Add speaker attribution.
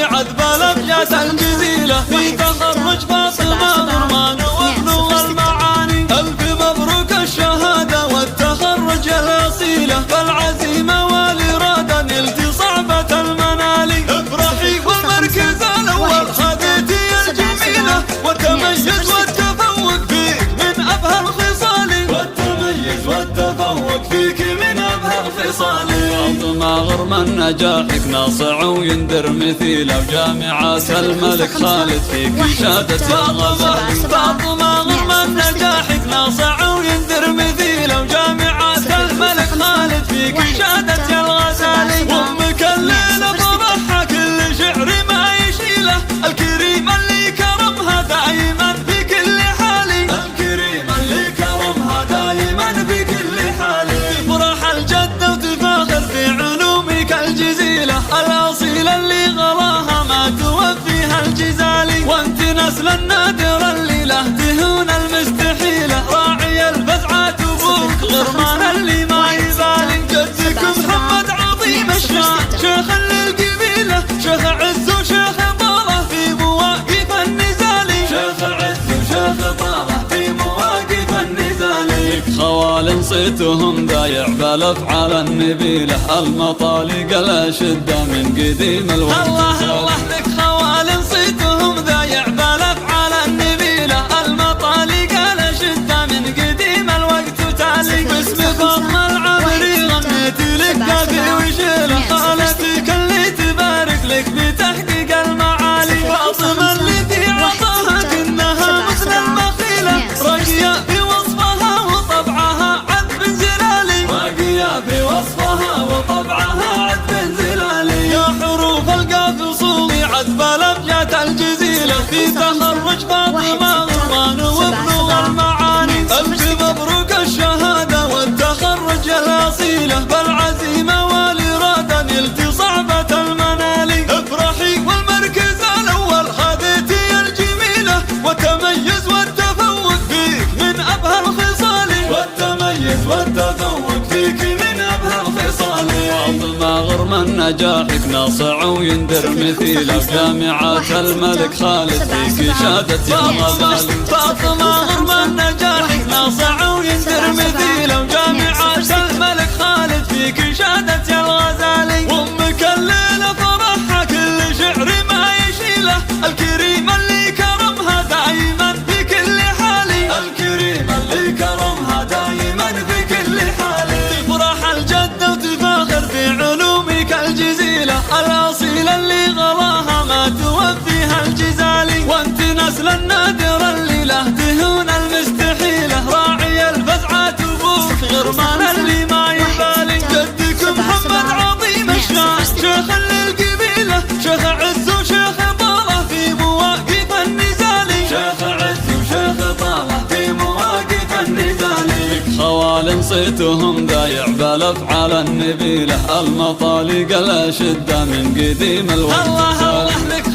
Speaker 1: عذب الأبجات الجزيلة في تخرج فاطمة غرمان وابلغ المعاني. ألف مبروك الشهادة والتخرج الأصيلة، فالعزيمة والإرادة نلت صعبة المنال. افرحي والمركز الأول خذيتي الجميلة، والتميز والتفوق فيك من أبهى الخصال. والتميز والتفوق فيك من أبهى الخصال. فاطمة غرمان نجاحك ناصع ويندر مثيله، وجامعة الملك خالد فيك شهادة الغزالي. فاطمة غرمان نجاحك ناصع ويندر مثيله، وجامعة الملك خالد فيك شهادة الغزالي. وامك الليلة فرحها كل شعر ما يشيله، الكريم اللي كرمها دائما في كل حال. الكريم اللي كرمها دائما في كل حال. تفرح الجدة وتفاخر في علومك الجزيلة، الأصيلة اللي غلاها ما توفيها الجزالي. وانت نسل النادر اللي له دهون المستحيلة، راعي الفزعات وبوك غرمان اللي ما يبالي. جدك محمد عظيم الشان شيخ للقبيلة، شيخ عز وشيخ طارة في مواقف النزال. شيخ عز وشيخ طارة في مواقف النزال. لك خوال صيتهم ضايع بالافعال النبيلة، المطالق الاشدة من قديم الوقت. الله لك خوال صيتهم ضايع بالافعال النبيلة، المطالق الاشدة من قديم الوقت تالي. باسم فاطمة العمري غنيت لك كافي وشيله، خالتك اللي تبارك لك بتحقيق المعالي. فاطمة اللي في عطاها كأنها مثل المخيلة، راقية في وصفها وطبعها عذب زلالي. راقية في وصفها وطبعها عذب زلالي. يا حروف القاف وصولي عذب الأبجات الجزيلة، في تخرج فاطمة غرمان وابلغ المعاني. ألف مبروك الشهادة والتخرج الأصيلة، فالعزيمة والإرادة نلت صعبة المنال. افرحي والمركز الأول خذيتي الجميلة، والتميز والتفوق فيك من أبهى الخصال. والتميز والتفوق فيك من أبهى الخصال. فاطمة غرمان نجاحك ناصع ويندر مثيله، وجامعة الملك خالد فيك شهادة الغزالي. فاطمة غرمان نجاحك ناصع ويندر مثيله، وجامعة الملك خالد فيك شهادة الغزالي. وامك الليلة فرحها كل شعر ما يشيله، الكريم اللي كرمها دائما في كل حال. الكريم اللي كرمها دائما في كل حال. تفرح الجدة وتفاخر في علومك الجزيلة، الأصيلة اللي غلاها ما توفيها الجزالي. وانت نسل النادر اللي له دهون المستحيلة، راعي الفزعات وبوك غرمان اللي ما يبالي. جدك محمد عظيم الشان شيخ للقبيلة، شيخ عز وشيخ طارة في مواقف النزال. شيخ عز وشيخ طارة في مواقف النزال. لك خوال صيتهم ضايع بالافعال النبيلة، المطالق الاشدة من قديم الوقت. الله لك